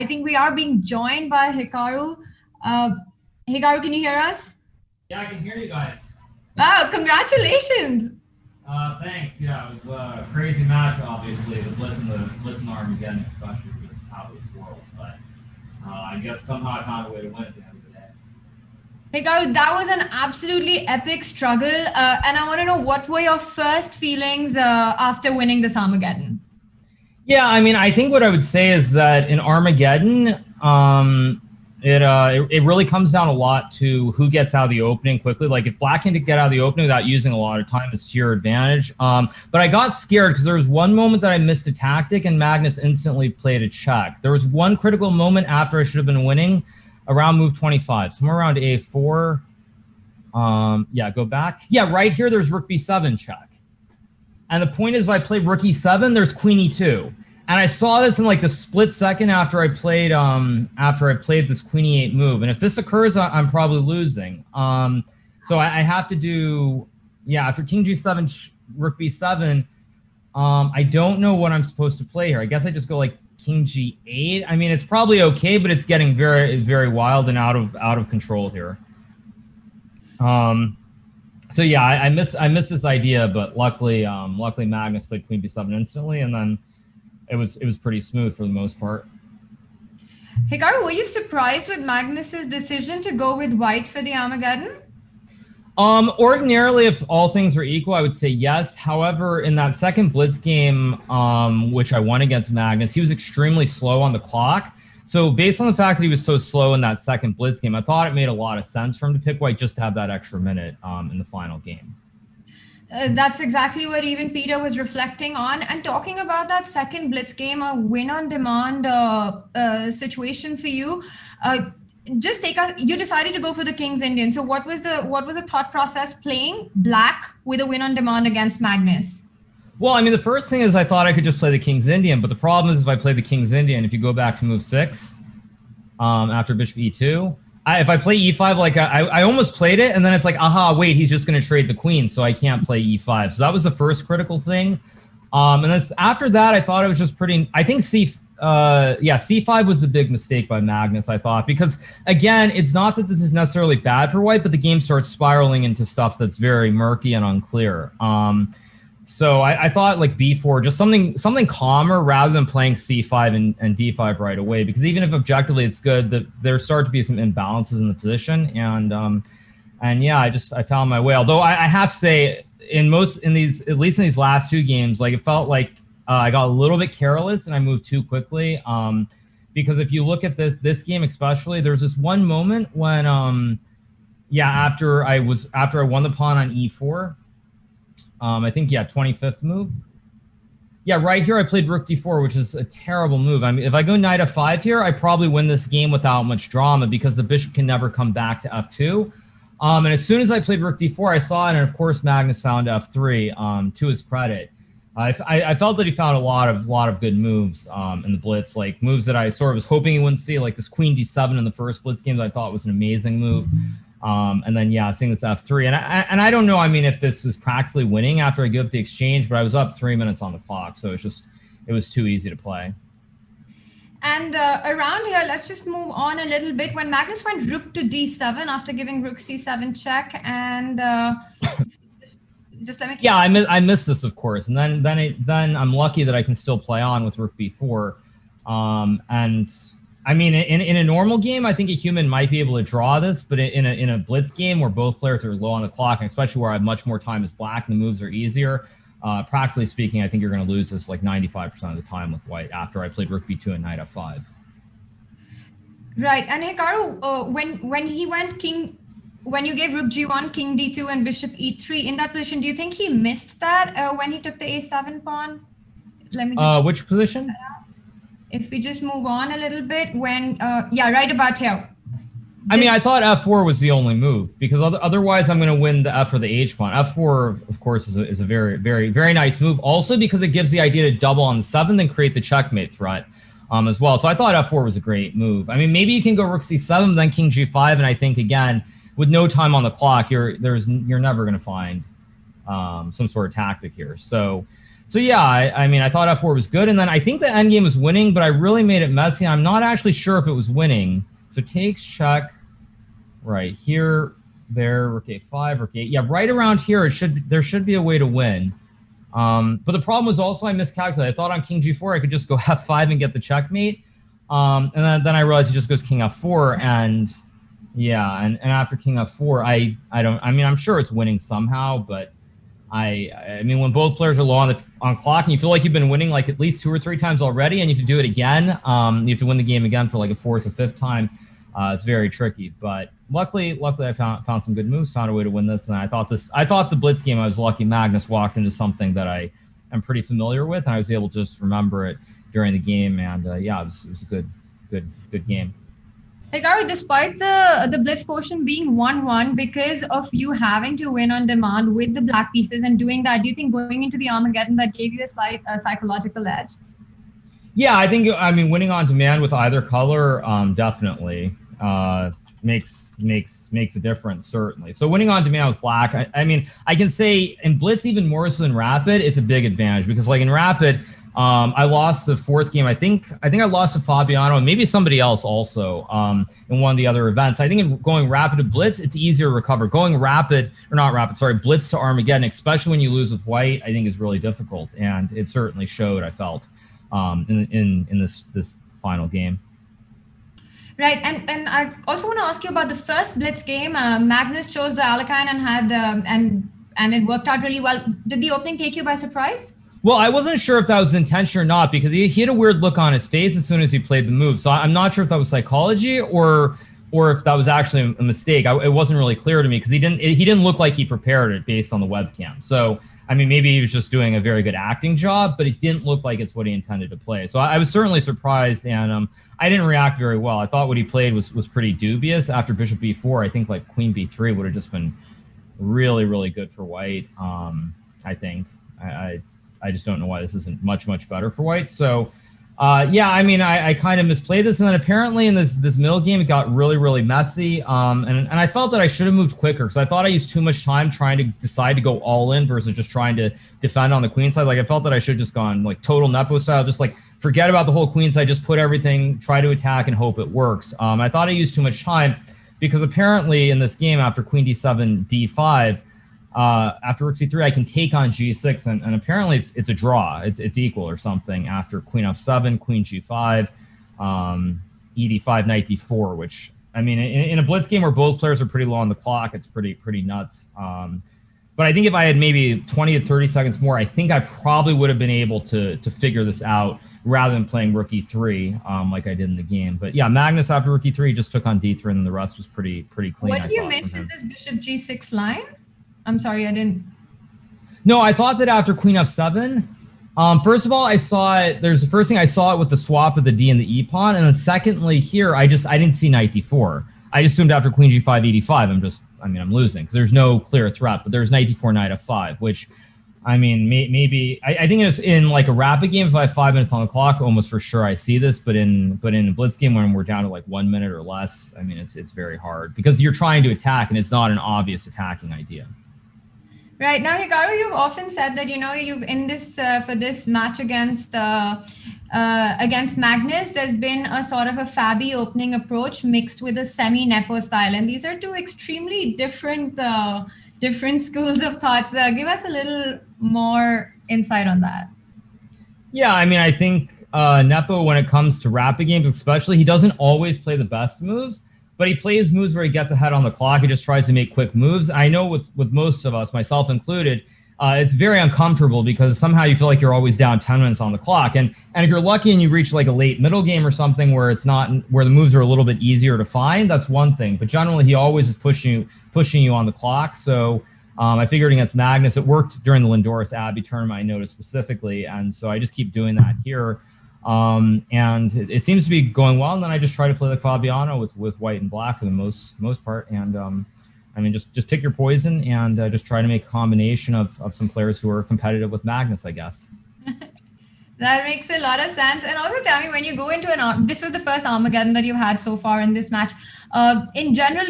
I think we are being joined by Hikaru. Uh, Hikaru, can you hear us? Yeah, I can hear you guys. Wow, congratulations. Thanks. Yeah, it was a crazy match. Obviously, the Blitz and the Armageddon, especially, was out of this world. But I guess somehow I found a way to win at the end of the day. Hikaru, that was an absolutely epic struggle. And I want to know what were your first feelings after winning this Armageddon? Yeah, I mean, I think what I would say is that in Armageddon, it really comes down a lot to who gets out of the opening quickly. Like if Black can get out of the opening without using a lot of time, it's to your advantage. But I got scared because there was one moment that I missed a tactic and Magnus instantly played a check. There was one critical moment after I should have been winning around move 25, somewhere around A4. Yeah, go back. Yeah, right here, there's rook B7 check. And the point is, if I played rook E7, there's queen E2. And I saw this in like the split second after I played this queen E8 move. And if this occurs, I'm probably losing. So I have to do, yeah, after king G7, rook B7, I don't know what I'm supposed to play here. I guess I just go like king G8. I mean, it's probably okay, but it's getting very, very wild and out of control here. So yeah, I missed this idea, but luckily Magnus played queen b7 instantly, and then it was pretty smooth for the most part. Hikaru, were you surprised with Magnus's decision to go with white for the Armageddon? Ordinarily, if all things are equal, I would say yes. However, in that second blitz game, which I won against Magnus, he was extremely slow on the clock. So based on the fact that he was so slow in that second blitz game, I thought it made a lot of sense for him to pick white just to have that extra minute in the final game. That's exactly what even Peter was reflecting on. And talking about that second blitz game, a win-on-demand situation for you. Just take us. You decided to go for the King's Indian. So what was the thought process playing Black with a win-on-demand against Magnus? Well, I mean, the first thing is I thought I could just play the King's Indian, but the problem is if I play the King's Indian, if you go back to move 6, after bishop e2, if I play e5, like I almost played it, and then it's like, aha, wait, he's just going to trade the queen, so I can't play e5. So that was the first critical thing. And then after that, I thought it was just pretty. I think c5 was a big mistake by Magnus, I thought, because again, it's not that this is necessarily bad for white, but the game starts spiraling into stuff that's very murky and unclear. So I thought like b4, just something calmer rather than playing c5 and d5 right away, because even if objectively it's good, that there start to be some imbalances in the position, and yeah, I found my way. Although I have to say, at least in these last two games, like it felt like I got a little bit careless and I moved too quickly. Because if you look at this game especially, there's this one moment when yeah, after I won the pawn on e4. I think, yeah, 25th move. Yeah, right here I played rook d4, which is a terrible move. I mean, if I go knight f5 here, I probably win this game without much drama because the bishop can never come back to f2. And as soon as I played rook d4, I saw it, and of course Magnus found f3, to his credit. I felt that he found a lot of good moves in the blitz, like moves that I sort of was hoping he wouldn't see, like this queen d7 in the first blitz game that I thought was an amazing move. And then, yeah, seeing this f3. And I don't know, I mean, if this was practically winning after I give up the exchange, but I was up 3 minutes on the clock. So it was too easy to play. And around here, let's just move on a little bit. When Magnus went rook to d7 after giving rook c7 check, and just let me... Yeah, I missed this, of course. And then I'm lucky that I can still play on with rook b4. And... I mean, in a normal game, I think a human might be able to draw this, but in a blitz game where both players are low on the clock, and especially where I have much more time as Black and the moves are easier, practically speaking, I think you're going to lose this like 95% of the time with white after I played rook b2 and knight f5. Right, and Hikaru, when you gave rook g1, king d2, and bishop e3 in that position, do you think he missed that when he took the a7 pawn? Let me just which position? If we just move on a little bit, when yeah, right about here. I mean, I thought f4 was the only move, because otherwise I'm going to win the f or the h pawn. f4, of course, is a very, very, very nice move. Also because it gives the idea to double on the 7th and create the checkmate threat as well. So I thought f4 was a great move. I mean, maybe you can go rook c7, then king g5, and I think, again, with no time on the clock, you're never going to find some sort of tactic here. So So yeah, I mean, I thought F4 was good, and then I think the endgame was winning, but I really made it messy. I'm not actually sure if it was winning. So takes, check, right here, there, rook a5, rook a8. Yeah, right around here, there should be a way to win. But the problem was also I miscalculated. I thought on king g4 I could just go f5 and get the checkmate, and then I realized he just goes king f4, and yeah, and after king f4, I mean, I'm sure it's winning somehow, but I mean, when both players are low on clock and you feel like you've been winning like at least 2 or 3 times already, and you have to do it again, you have to win the game again for like a 4th or 5th time. It's very tricky, but luckily I found some good moves, found a way to win this, and I thought the blitz game, I was lucky. Magnus walked into something that I am pretty familiar with, and I was able to just remember it during the game, and yeah, it was a good game. Hikaru, despite the blitz portion being 1-1 because of you having to win on demand with the black pieces and doing that, do you think going into the Armageddon that gave you a slight psychological edge? Yeah, I mean, winning on demand with either color definitely makes a difference, certainly. So winning on demand with black, I mean, I can say in blitz even more so than rapid, it's a big advantage because like in rapid, I lost the 4th game. I think I lost to Fabiano and maybe somebody else also in one of the other events. I think in going rapid to blitz, it's easier to recover. Going blitz to Armageddon, especially when you lose with white, I think is really difficult, and it certainly showed. I felt in this final game. Right, and I also want to ask you about the first blitz game. Magnus chose the Alekhine and had and it worked out really well. Did the opening take you by surprise? Well, I wasn't sure if that was intention or not because he had a weird look on his face as soon as he played the move. So I'm not sure if that was psychology or if that was actually a mistake. It wasn't really clear to me because he didn't look like he prepared it based on the webcam. So I mean, maybe he was just doing a very good acting job, but it didn't look like it's what he intended to play. So I was certainly surprised, and I didn't react very well. I thought what he played was pretty dubious. After bishop b4, I think like queen b3 would have just been really, really good for white. I think I just don't know why this isn't much better for white. So yeah, I mean, I kind of misplayed this, and then apparently in this middle game it got really, really messy. And I felt that I should have moved quicker because I thought I used too much time trying to decide to go all in versus just trying to defend on the queen side. Like I felt that I should have just gone like total Nepo style, just like forget about the whole queen side, just put everything, try to attack and hope it works. I thought I used too much time because apparently in this game after queen d7, d5, after rook c3, I can take on g6, and apparently it's a draw. It's equal or something after queen f7, queen g5, ed5, knight d4, which, I mean, in a blitz game where both players are pretty low on the clock, it's pretty nuts. But I think if I had maybe 20 to 30 seconds more, I think I probably would have been able to figure this out rather than playing rook e3 like I did in the game. But yeah, Magnus after rook e3 just took on d3, and the rest was pretty clean. What did you miss in this bishop g6 line? I'm sorry, I didn't. No, I thought that after queen f7, first of all, I saw it. There's the first thing I saw it with the swap of the d and the e pawn, and then secondly here, I didn't see knight d4. I assumed after queen g5, e5, I'm losing because there's no clear threat. But there's knight d4, knight f5, which, I mean, maybe I think it's in like a rapid game. If I have 5 minutes on the clock, almost for sure I see this. But in a blitz game when we're down to like 1 minute or less, I mean, it's very hard because you're trying to attack and it's not an obvious attacking idea. Right. Now, Hikaru, you've often said that, you've in this for this match against Magnus, there's been a sort of a Fabi opening approach mixed with a semi-Nepo style. And these are two extremely different schools of thoughts. Give us a little more insight on that. Yeah, I mean, I think Nepo, when it comes to rapid games especially, he doesn't always play the best moves. But he plays moves where he gets ahead on the clock. He just tries to make quick moves. I know with most of us, myself included, it's very uncomfortable because somehow you feel like you're always down 10 minutes on the clock. And if you're lucky and you reach like a late middle game or something where where the moves are a little bit easier to find, that's one thing. But generally, he always is pushing you on the clock. So I figured against Magnus, it worked during the Lindorus Abbey tournament, I noticed specifically. And so I just keep doing that here. And it seems to be going well. And then I just try to play like Fabiano with white and black for the most part. And I mean, just pick your poison and just try to make a combination of some players who are competitive with Magnus, I guess. That makes a lot of sense. And also tell me, when you go into this was the first Armageddon that you've had so far in this match. In general,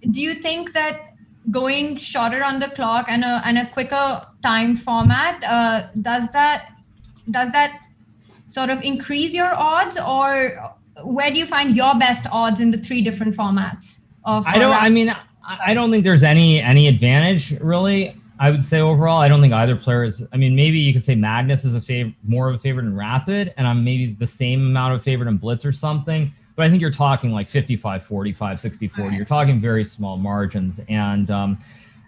do you think that going shorter on the clock and a quicker time format, does that sort of increase your odds, or where do you find your best odds in the 3 different formats of I don't think there's any advantage really. I would say overall, I don't think either player is. I mean, maybe you could say Magnus is more of a favorite in Rapid, and I'm maybe the same amount of favorite in Blitz or something. But I think you're talking like 55-45, 60-40. Right. You're talking very small margins, and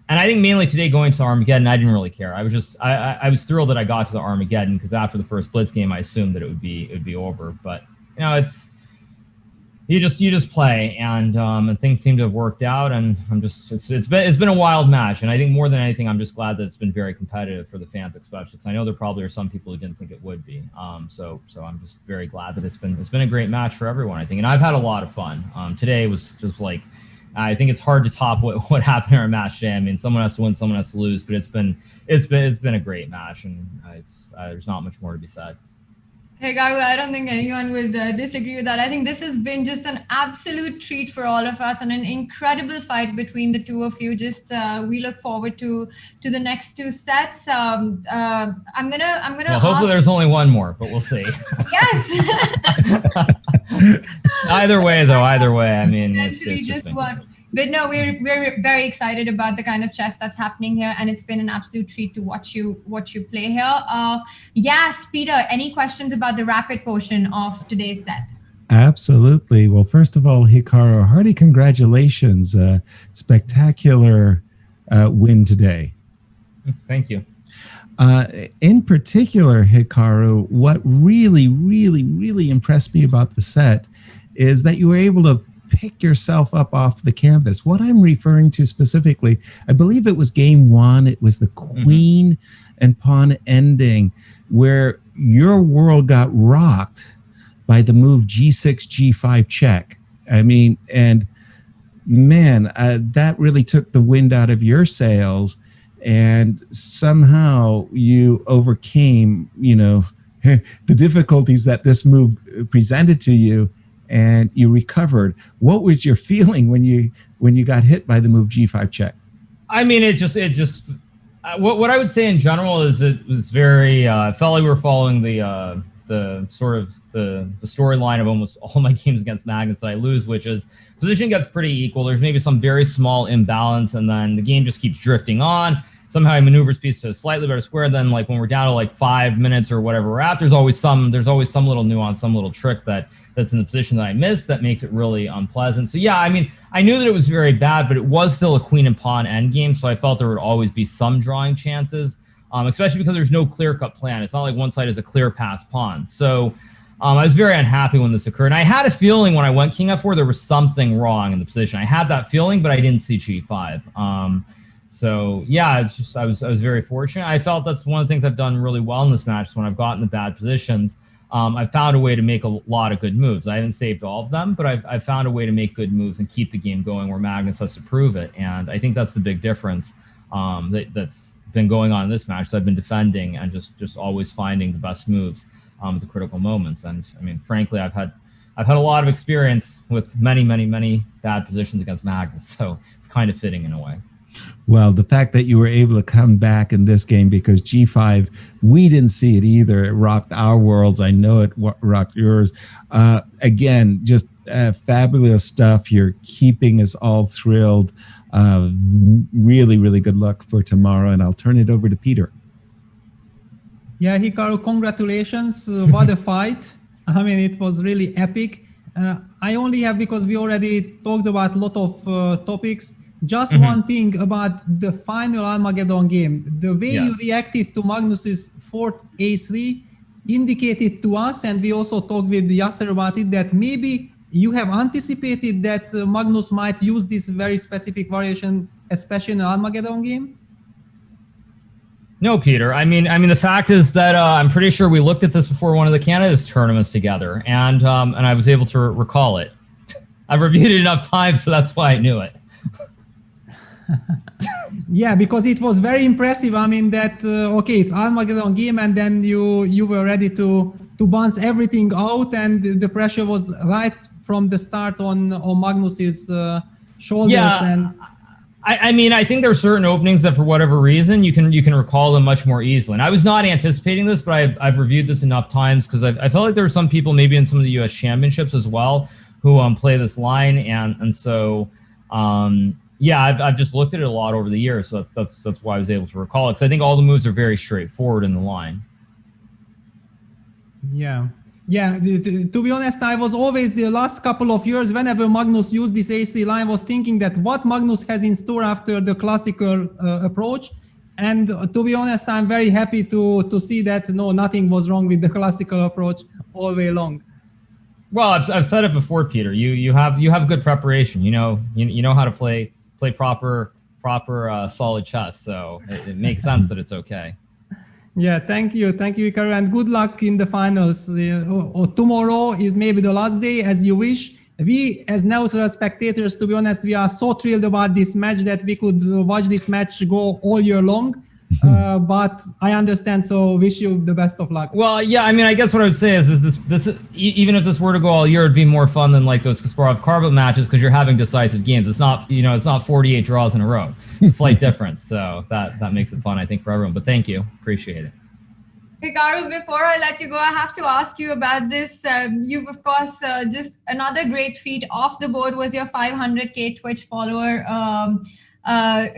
I think mainly today going to Armageddon, I didn't really care. I was just I was thrilled that I got to the Armageddon because after the first Blitz game, I assumed that it would be over. But it's. You just play, and things seem to have worked out, and it's been a wild match, and I think more than anything, I'm just glad that it's been very competitive for the fans, especially because I know there probably are some people who didn't think it would be. So I'm just very glad that it's been a great match for everyone, I think, and I've had a lot of fun. Today was just like, I think it's hard to top what happened in our match today. I mean, someone has to win, someone has to lose, but it's been a great match, and there's not much more to be said. Hikaru, I don't think anyone would disagree with that. I think this has been just an absolute treat for all of us and an incredible fight between the two of you. Just we look forward to the next 2 sets. I'm gonna. Well, hopefully there's only one more, but we'll see. Yes. Either way, I mean, it's just one. But no, we're very excited about the kind of chess that's happening here, and it's been an absolute treat to watch you play here. Yes, Peter, any questions about the rapid portion of today's set? Absolutely. Well, first of all, Hikaru, hearty congratulations. Spectacular win today. Thank you. In particular, Hikaru, what really, really, really impressed me about the set is that you were able to pick yourself up off the canvas. What I'm referring to specifically, I believe it was game 1. It was the queen and pawn ending where your world got rocked by the move G6, G5 check. I mean, and man, that really took the wind out of your sails, and somehow you overcame, the difficulties that this move presented to you, and you recovered. What was your feeling when you got hit by the move G5 check? I mean, it just what I would say in general is it was very felt like we were following the sort of the storyline of almost all my games against Magnus that I lose, which is position gets pretty equal. There's maybe some very small imbalance, and then the game just keeps drifting on. Somehow he maneuvers piece to a slightly better square. Then, like when we're down to like 5 minutes or whatever we're at, there's always some little nuance, some little trick that's in the position that I missed that makes it really unpleasant. So yeah, I mean, I knew that it was very bad, but it was still a queen and pawn endgame, so I felt there would always be some drawing chances, especially because there's no clear-cut plan. It's not like one side is a clear pass pawn. So I was very unhappy when this occurred. And I had a feeling when I went king f4 there was something wrong in the position. I had that feeling, but I didn't see g5. So yeah, it's just I was very fortunate. I felt that's one of the things I've done really well in this match. Is when I've gotten the bad positions, I've found a way to make a lot of good moves. I haven't saved all of them, but I've found a way to make good moves and keep the game going where Magnus has to prove it. And I think that's the big difference that's been going on in this match. So I've been defending and just always finding the best moves at the critical moments. And I mean, frankly, I've had a lot of experience with many bad positions against Magnus. So it's kind of fitting in a way. Well, the fact that you were able to come back in this game, because G5, we didn't see it either. It rocked our worlds. I know it rocked yours. Again, just fabulous stuff. You're keeping us all thrilled. Really, really good luck for tomorrow. And I'll turn it over to Peter. Yeah, Hikaru, congratulations. What a fight. I mean, it was really epic. I only have, because we already talked about a lot of topics, just one thing about the final Armageddon game. The way you reacted to Magnus's fourth A3 indicated to us, and we also talked with Yasser about it, that maybe you have anticipated that Magnus might use this very specific variation, especially in the Armageddon game? No, Peter. I mean, the fact is that I'm pretty sure we looked at this before one of the Canada's tournaments together, and I was able to recall it. I've reviewed it enough times, so that's why I knew it. Yeah, because it was very impressive. I mean that okay, it's Armageddon game, and then you were ready to bounce everything out, and the pressure was right from the start on Magnus's shoulders. Yeah, and I mean, I think there are certain openings that, for whatever reason, you can recall them much more easily. And I was not anticipating this, but I've reviewed this enough times because I felt like there were some people, maybe in some of the U.S. championships as well, who play this line, and so yeah, I've just looked at it a lot over the years, so that's why I was able to recall it. Because I think all the moves are very straightforward in the line. Yeah. Yeah, to be honest, I was always, the last couple of years, whenever Magnus used this AC line, was thinking that what Magnus has in store after the classical approach. And to be honest, I'm very happy to see that no, nothing was wrong with the classical approach all way long. Well, I've said it before, Peter. You have good preparation. You know how to play proper solid chess. So it makes sense that it's okay. Yeah, thank you, Hikaru, and good luck in the finals. Tomorrow is maybe the last day, as you wish. We, as neutral spectators, to be honest, we are so thrilled about this match that we could watch this match go all year long. But I understand, so wish you the best of luck. Well, yeah, I mean, I guess what I would say is this even if this were to go all year, it'd be more fun than like those Kasparov-Karbov matches because you're having decisive games. It's not 48 draws in a row. Slight difference, so that makes it fun, I think, for everyone. But thank you, appreciate it. Hikaru, before I let you go, I have to ask you about this. You've, of course, just another great feat off the board was your 500K Twitch follower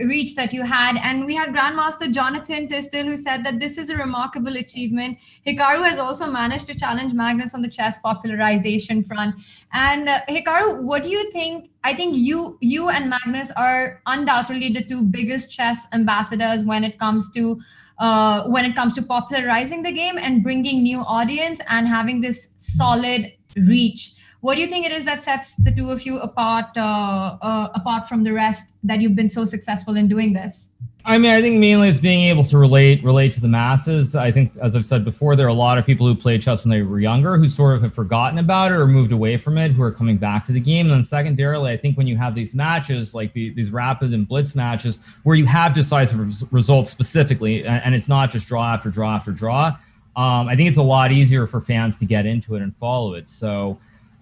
reach that you had. And we had Grandmaster Jonathan Tistel, who said that this is a remarkable achievement. Hikaru has also managed to challenge Magnus on the chess popularization front. And Hikaru, what do you think? I think you and Magnus are undoubtedly the two biggest chess ambassadors when it comes to popularizing the game and bringing new audience and having this solid reach. What do you think it is that sets the two of you apart from the rest, that you've been so successful in doing this? I mean, I think mainly it's being able to relate to the masses. I think, as I've said before, there are a lot of people who played chess when they were younger who sort of have forgotten about it or moved away from it, who are coming back to the game. And then secondarily, I think when you have these matches, like these rapid and blitz matches, where you have decisive results specifically, and it's not just draw after draw after draw, I think it's a lot easier for fans to get into it and follow it. So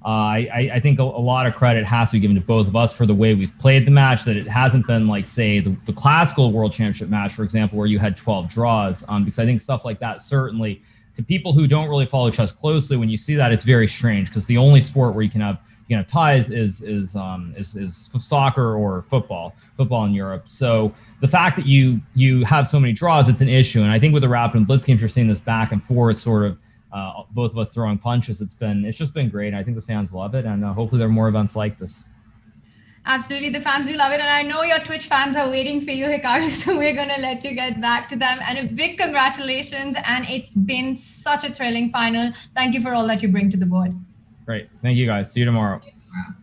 I think a lot of credit has to be given to both of us for the way we've played the match, that it hasn't been like, say, the classical World Championship match, for example, where you had 12 draws, because I think stuff like that, certainly, to people who don't really follow chess closely, when you see that, it's very strange, because the only sport where you can have ties is soccer or football in Europe. So the fact that you have so many draws, it's an issue. And I think with the rapid and blitz games, you're seeing this back and forth sort of, both of us throwing punches. It's just been great. I think the fans love it, and hopefully there are more events like this. Absolutely, the fans do love it, and I know your Twitch fans are waiting for you, Hikaru, so we're going to let you get back to them. And a big congratulations, and it's been such a thrilling final. Thank you for all that you bring to the board. Great. Thank you, guys. See you tomorrow. See you tomorrow.